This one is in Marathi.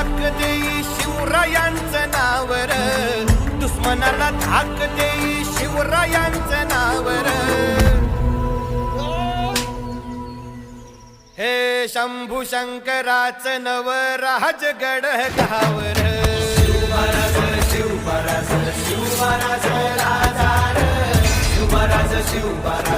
धाक देई शिवरायांचं नावर, दुश्मनाला धाक देई शिवरायांचं नावर. हे शंभू शंकराचं नव राजगड गावर. शिवमहाराज शिवमहाराज शिवमहाराज राजा रे, शिवमहाराज शिवमहाराज